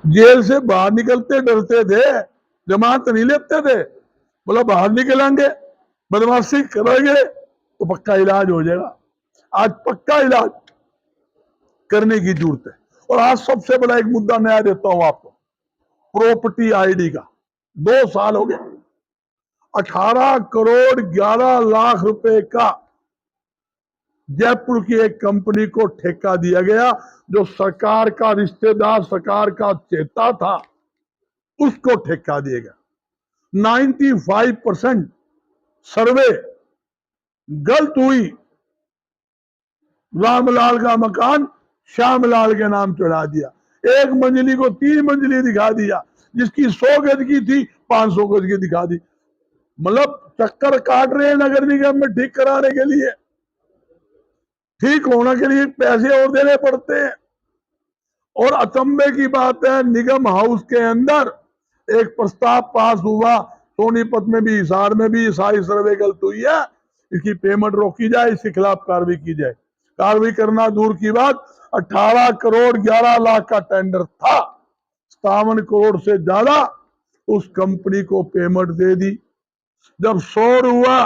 Jail से बाहर निकलते डरते थे, जमानत नहीं लेते थे, बोला बाहर निकलेंगे, बदमाशी करेंगे तो पक्का इलाज हो जाएगा। आज पक्का इलाज करने की जरूरत है। और आज सबसे बड़ा एक मुद्दा नया देता हूं आपको, प्रॉपर्टी आईडी का। 2 साल हो गए, 18 करोड़ 11 लाख रुपए का जयपुर की एक कंपनी को ठेका दिया गया, जो सरकार का रिश्तेदार, सरकार का चेता था, उसको ठेका दिया गया। 95% सर्वे गलत हुई। रामलाल का मकान श्यामलाल के नाम चढ़ा दिया, 1 मंजिली को 3 मंजिली दिखा दिया, जिसकी 100 गज की थी 500 गज की दिखा दी। मतलब चक्कर काट रहे हैं नगर निगम में ठीक कराने के लिए, ठीक होने के लिए पैसे और देने पड़ते हैं। और अचंभे की बात है, निगम हाउस के अंदर एक प्रस्ताव पास हुआ, सोनीपत में भी, हिसार में भी, सारी सर्वे गलत हुई है, इसकी पेमेंट रोकी जाए, इसके खिलाफ कार्रवाई की जाए। कार्रवाई करना दूर की बात, 18 करोड़ 11 लाख का टेंडर था, 57 करोड़ से ज्यादा उस कंपनी को पेमेंट दे दी। जब शोर हुआ,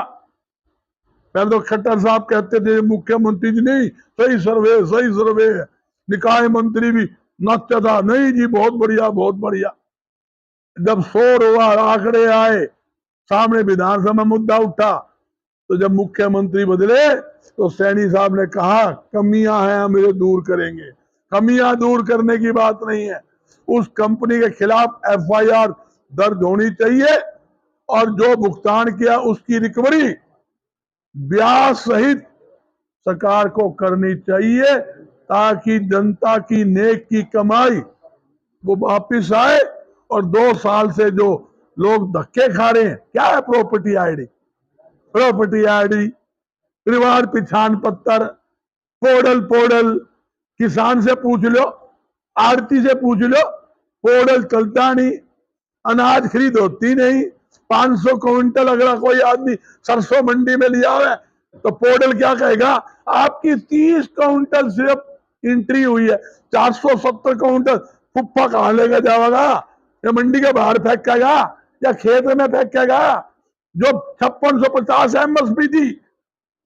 पहले तो खट्टर साहब कहते थे मुख्यमंत्री जी नहीं, सही सर्वे है। निकाय मंत्री भी नाचता था, नहीं जी बहुत बढ़िया बहुत बढ़िया। जब शोर हुआ, आंकड़े आए सामने, विधानसभा मुद्दा उठा, तो जब मुख्यमंत्री बदले तो सैनी साहब ने कहा कमियां हैं हम ये दूर करेंगे। कमियां दूर करने की बात नहीं है, उस कंपनी के खिलाफ FIR दर्ज होनी चाहिए, और जो भुगतान किया उसकी रिकवरी ब्याज सहित सरकार को करनी चाहिए, ताकि जनता की नेक की कमाई वो वापिस आए। और 2 साल से जो लोग धक्के खा रहे हैं, क्या है प्रॉपर्टी आईडी? प्रॉपर्टी आईडी, परिवार पहचान पत्र, पोर्टल, किसान से पूछ लो, आड़ती से पूछ लो, पोर्टल चलता नहीं, अनाज खरीद होती नहीं। 500 क्विंटल अगर कोई आदमी सरसों मंडी में लिया है तो पोर्टल क्या कहेगा, आपकी 30 क्विंटल सिर्फ एंट्री हुई है, 470 क्विंटल फुप्पा कहां लेकर जाएगा? या मंडी के बाहर फेंकेगा या खेत में फेंकेगा? जो 5650 MSP थी,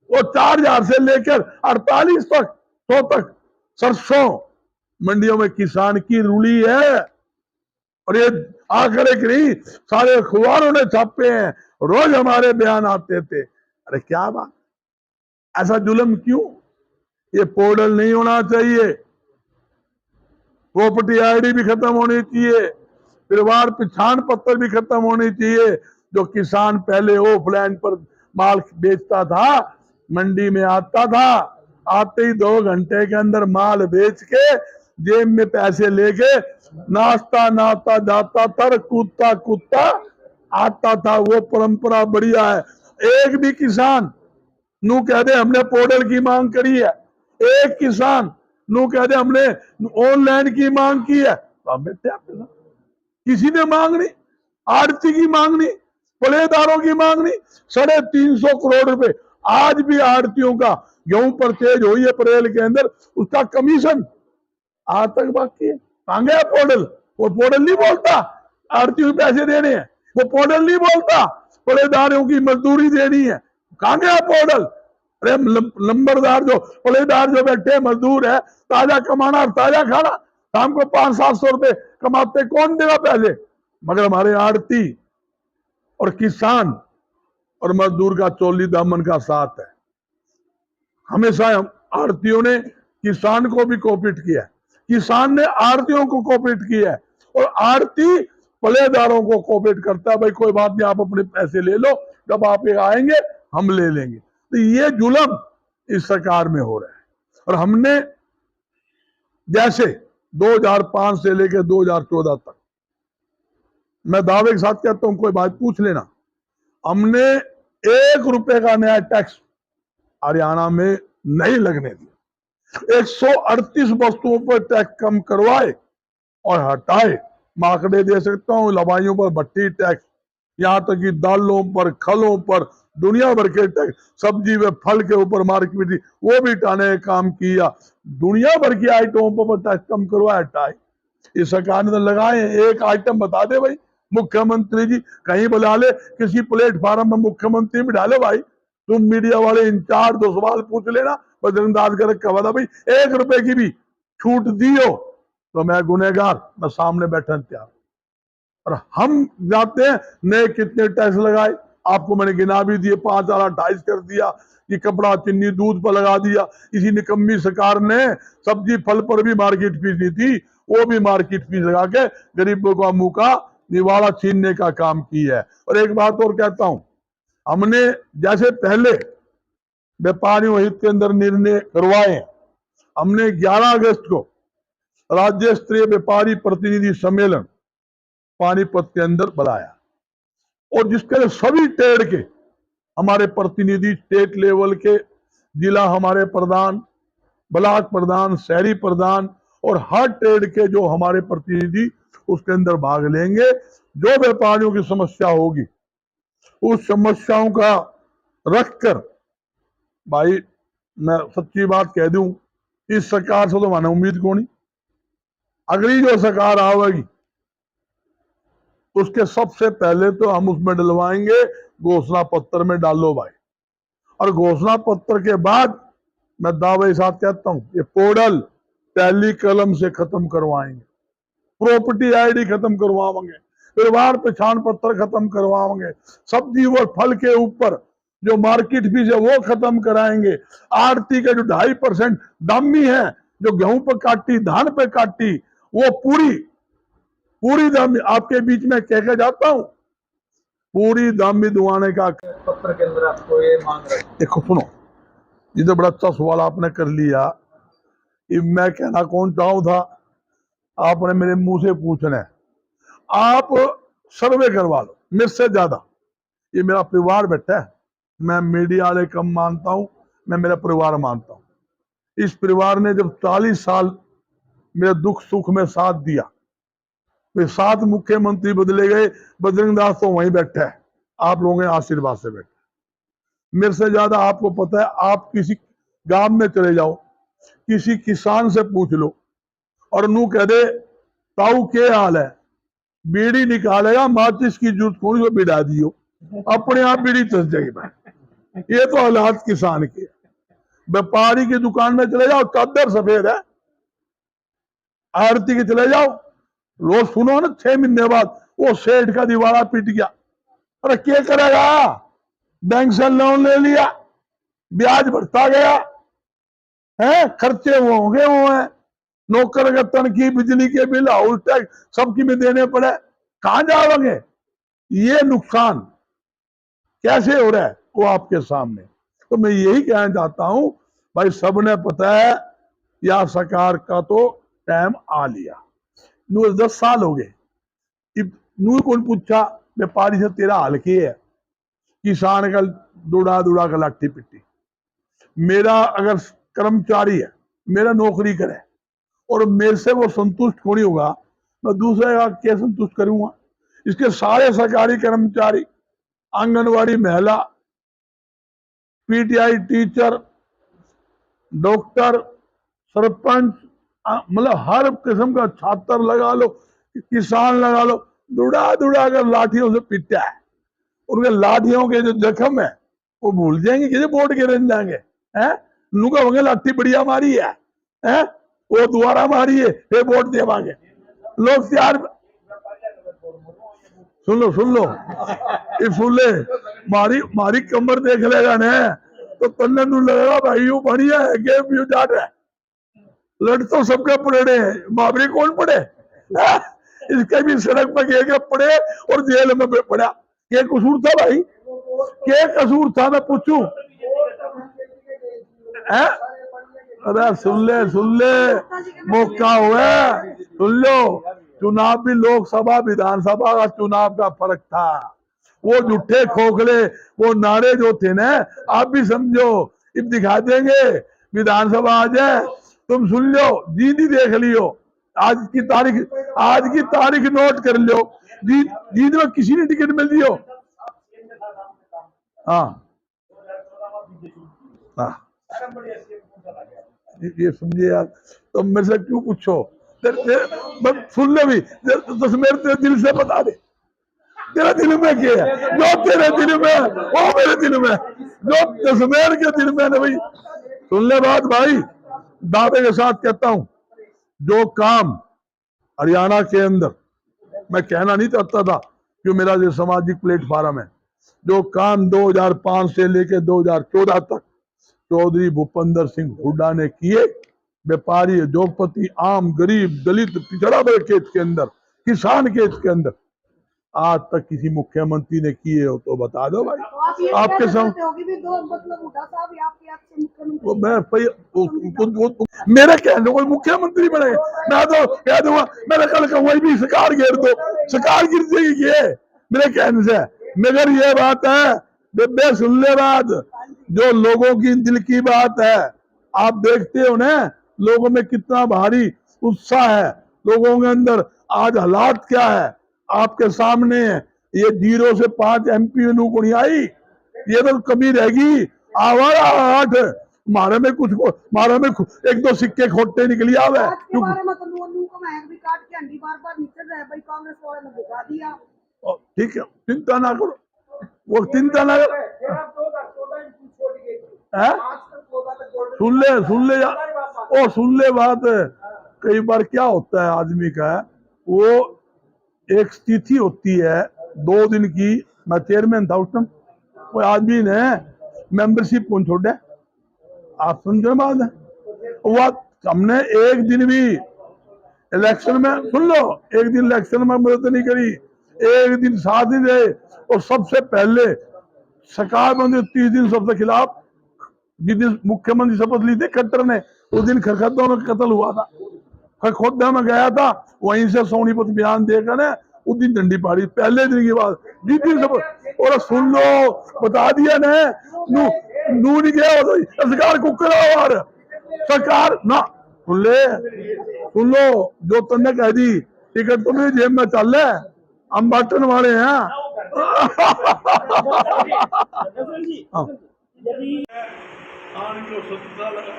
वो 4000 से लेकर 48 तक 100 तक सरसों मंडियों में किसान की रूली है। और ये आंकड़े की नहीं, सारे अखबारों ने छापे हैं, रोज हमारे बयान आते थे। अरे क्या बात, ऐसा जुल्म क्यों? ये पोर्टल नहीं होना चाहिए, प्रॉपर्टी आईडी भी खत्म होनी चाहिए, परिवार पहचान पत्र भी खत्म होनी चाहिए। जो किसान पहले ऑफलाइन पर माल बेचता था, मंडी में आता था, आते ही 2 घंटे के अंदर माल बेच के जेब में पैसे लेके नाश्ता नाता जाता था, कूदता आता था। वो परंपरा बढ़िया है। एक भी किसान नू कह दे हमने पोर्टल की मांग करी है, एक किसान नू कह दे हमने ऑनलाइन की मांग की है, तो किसी ने मांग नहीं, आड़ती की मांग नहीं, पलेदारों की मांग नहीं। 350 करोड़ रुपए आज भी आड़तियों का गेहूं परचेज हुई है अप्रैल के अंदर, उसका कमीशन आज तक बाकी है। कहां गया पोर्टल? वो पोर्टल नहीं बोलता आड़तियों को पैसे देने हैं, वो पोर्टल नहीं बोलता पलेदारों की मजदूरी देनी है, कहां गया पोर्टल? अरे नंबरदार जो पलेदार जो बैठे मजदूर है, ताजा कमाना ताजा खाना, शाम को 500-700 रुपए कमाते, कौन देगा पैसे? मगर हमारे आड़ती और किसान और मजदूर का चोली दामन का साथ है। हमेशा आड़तियों ने किसान को भी कोऑपरेट किया है, किसान ने आड़तियों को कोऑपरेट किया है, और आड़ती पलेदारों को कोऑपरेट करता है, भाई कोई बात नहीं आप अपने पैसे ले लो, जब आप आएंगे हम ले लेंगे। तो ये जुल्म इस सरकार में हो रहा है। और हमने जैसे 2005 से लेकर 2014 तक, मैं दावे के साथ कहता हूं, कोई बात पूछ लेना, हमने 1 रुपए का नया टैक्स हरियाणा में नहीं लगने दिया। 138 वस्तुओं पर टैक्स कम करवाए और हटाए। मैं आंकड़े दे सकता हूं, लवाइयों पर भट्टी टैक्स, यहां तक कि दालों पर, खलों पर दुनिया भर के टैक्स, सब्जी व फल के ऊपर मार्केट वो भी हटाने का काम किया। दुनिया भर की आइटमों पर टैक्स कम करवाए, हटाए। इस सरकार ने तो लगाए, एक आइटम बता दे भाई मुख्यमंत्री जी, कहीं बुला ले, किसी प्लेटफार्म में मुख्यमंत्री भी डाले भाई, तुम मीडिया वाले इंचार्ज 2 सवाल पूछ लेना, बजरंग दास का रखा हुआ भाई, 1 रुपए की भी छूट दियो तो मैं गुनहगार, मैं सामने बैठने तैयार। और हम जाते हैं, नए कितने टैक्स लगाए, आपको मैंने गिना भी दिए, 5,28 कर दिया, ये कपड़ा चीनी दूध पर लगा दिया। इसी निकम्मी सरकार ने सब्जी फल पर भी मार्केट फीस दी थी, वो भी मार्केट फीस लगा के गरीबों का मुंह का निवाला छीनने का काम किया है। और एक बात और कहता हूं, हमने जैसे पहले व्यापारियों हित के अंदर निर्णय करवाए, हमने 11 अगस्त को राज्य स्तरीय व्यापारी प्रतिनिधि सम्मेलन पानीपत के अंदर बुलाया, और जिसके लिए सभी ट्रेड के हमारे प्रतिनिधि, स्टेट लेवल के जिला हमारे प्रधान, ब्लॉक प्रधान, शहरी प्रधान और हर ट्रेड के जो हमारे प्रतिनिधि उसके अंदर भाग लेंगे। जो व्यापारियों की समस्या होगी उस समस्याओं का रखकर, भाई मैं सच्ची बात कह दूं, इस सरकार से तो माने उम्मीद को नहीं, अगली जो सरकार आवेगी उसके सबसे पहले तो हम उसमें डलवाएंगे, घोषणा पत्र में डालो भाई, और घोषणा पत्र के बाद मैं दावे के साथ कहता हूं ये पोर्टल पहली कलम से खत्म करवाएंगे, प्रॉपर्टी आईडी खत्म करवाएंगे, परिवार पहचान पत्र खत्म करवाएंगे, सब्जी व फल के ऊपर जो मार्केट फीस है वो खत्म कराएंगे, आड़ती के जो 2.5% दामी है, जो गेहूं पर काटी, धान पे काटी, वो पूरी दामी आपके बीच में कह के जाता हूं, पूरी दामी दुआने का पत्र के अंदर आपको ये मांग रहे हैं। देखो सुनो, ये तो बड़ा अच्छा सवाल आपने कर लिया, ये मैं कहना कौन चाहूं था, आपने मेरे मुंह से पूछना है। आप सर्वे करवा लो मेरे से ज्यादा, ये मेरा परिवार बैठा है, मैं मीडिया वाले कम मानता हूं, मैं मेरा परिवार मानता हूं। इस परिवार ने जब 40 साल मेरे दुख सुख में साथ दिया, वे 7 मुख्यमंत्री बदले गए, बजरंग दास तो वहीं बैठा है, आप लोगों के आशीर्वाद से बैठा। मेरे से ज्यादा आपको पता है, आप किसी गांव में चले जाओ, किसी किसान से पूछ लो और नू कह दे ताऊ के हाल है, बीड़ी निकालेगा, माचिस की जरूरत कौन को बिड़ा दियो, अपने आप बीड़ी चस जाएगी भाई। ये तो हालात किसान के। व्यापारी की दुकान में चले जाओ, चादर सफेद है, आरती के चले जाओ, रोज सुनो ना 6 महीने बाद वो सेठ का दिवाला पीट गया, अरे क्या करेगा, बैंक से लोन ले लिया, ब्याज बढ़ता गया है, खर्चे वो होंगे वो है, नौकर का तनखी, बिजली के बिल, हाउस टैक्स सबकी में देने पड़े, कहां जाओगे। ये नुकसान कैसे हो रहा है वो आपके सामने। तो मैं यही कहना चाहता हूं भाई, सबने पता है या सरकार का तो टाइम आ लिया, 10 साल हो गए, नू कौन पूछा व्यापारी से तेरा हाल क्या है, किसान का दुड़ा दुड़ा का लाठी पिट्टी। मेरा अगर कर्मचारी है, मेरा नौकरी करे और मेरे से वो संतुष्ट नहीं होगा, मैं दूसरे का क्या संतुष्ट करूंगा। इसके सारे सरकारी कर्मचारी, आंगनवाड़ी महिला, पीटीआई टीचर, डॉक्टर, सरपंच, मतलब हर किस्म का छात्र लगा लो, किसान लगा लो, दुड़ा दुड़ा कर लाठियों से पीटा है। उनके लाठियों के जो जख्म है वो भूल जाएंगे, किसी बोर्ड के रन जाएंगे, हैं नुका होंगे लाठी बढ़िया मारी है, हैं वो दोबारा मारी है, फिर वोट देवांगे लोग तैयार। सुन लो ये फूले मारी मारी कमर देख लेगा ने तो तन्ने नू लगेगा भाई वो बढ़िया है, गेम यू जाट है, लड़ तो सबके पड़े हैं, मावरी कौन पड़े, इसके भी सड़क पर गए पड़े और जेल में पड़ा। क्या कसूर था भाई, क्या कसूर था, मैं पूछूं। अरे सुन ले मौका हुआ, सुन लो, चुनाव भी लोकसभा विधानसभा का चुनाव का फर्क था, वो झूठे खोखले वो नारे जो थे ना, आप भी समझो, अब दिखा देंगे विधानसभा आ जाए, तुम सुन लो, जीत देख लियो, आज की तारीख नोट कर लो, जीत में किसी ने टिकट मिल दियो। हाँ हाँ ये समझे यार, तो मेरे से क्यों पूछो, बस सुन ले भी, दशमेर तेरे दिल से बता दे, तेरे दिल में क्या है, जो तेरे दिल में है, वो मेरे दिल में है, जो दशमेर के दिल में है ना भाई। सुन ले बात भाई, दावे के साथ कहता हूं, जो काम हरियाणा के अंदर मैं कहना नहीं चाहता था कि मेरा जो सामाजिक प्लेटफॉर्म है, जो काम 2005 से लेकर 2014 तक चौधरी भूपेंद्र सिंह हुड्डा ने किए, व्यापारी, उद्योगपति, आम, गरीब, दलित, पिछड़ा वर्ग के के अंदर, किसान के के अंदर, आज तक किसी मुख्यमंत्री ने किए हो तो बता दो भाई। तो आपके साथ मेरे कहने कोई मुख्यमंत्री बनेगा, मैं तो कह दूंगा, मेरे कल कहूंगा भी सरकार गिर दो, सरकार गिर जाएगी ये मेरे कहने से। मगर ये बात है, बेबे सुन ले बात, जो लोगों की दिल की बात है, आप देखते हो ना लोगों में कितना भारी उत्साह है, लोगों के अंदर आज हालात क्या है आपके सामने है। ये 0 से 5 MP को नहीं आई, ये तो कमी रहेगी आवाज 8, मारे में कुछ, मारे में 1-2 सिक्के खोटे निकली आवे। ठीक है, चिंता ना करो, वो चिंता ना करो, सुन ले यार, ओ सुन ले बात। कई बार क्या होता है आदमी का, वो एक तिथि होती है 2 दिन की, मैं चेयरमैन था उस टाइम, वो आदमी ने मेंबरशिप कौन छोड़े, आप समझो बात है, वो हमने एक दिन भी इलेक्शन में, सुन लो, एक दिन इलेक्शन में मदद नहीं करी, एक दिन साथ नहीं रहे, और सबसे पहले सरकार बंदी 30 दिन सबसे खिलाफ, जिस दिन मुख्यमंत्री शपथ ली थी खट्टर ने, उस दिन खरखोदा में कत्ल हुआ था, खरखोदा में गया था, वहीं से सोनीपत बयान देकर ने उस दिन डंडी पाड़ी, पहले दिन की बात, जिस दिन शपथ। और सुन लो, बता दिया ने, नू नहीं गया तो सरकार कुकर और सरकार ना, सुन लो, जो तुमने कह दी टिकट तुम्हें जेब में चल है, हम बांटन वाले हैं।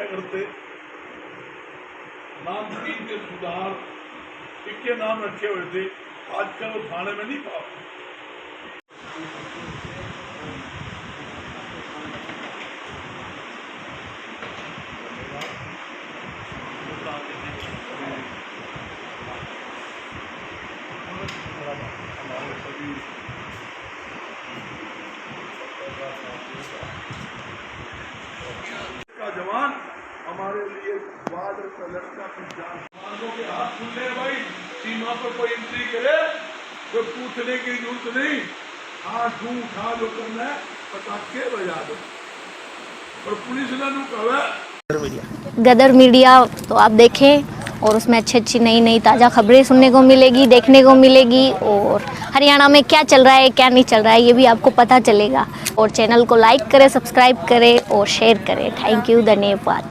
करते नाम के सुधार इनके नाम रखे हुए थे, आजकल वो थाने में नहीं पाते। का जवान हमारे लिए बॉर्डर पर लड़का की जान, जवानों के हाथ खुले भाई, सीमा पर कोई एंट्री करे तो पूछने की जरूरत नहीं, हाथ उठा लो, करना है पटाखे बजा दो, और पुलिस ने कहा गदर मीडिया तो आप देखें, और उसमें अच्छी अच्छी नई नई ताज़ा खबरें सुनने को मिलेगी, देखने को मिलेगी, और हरियाणा में क्या चल रहा है क्या नहीं चल रहा है ये भी आपको पता चलेगा। और चैनल को लाइक करें, सब्सक्राइब करें और शेयर करें। थैंक यू, धन्यवाद।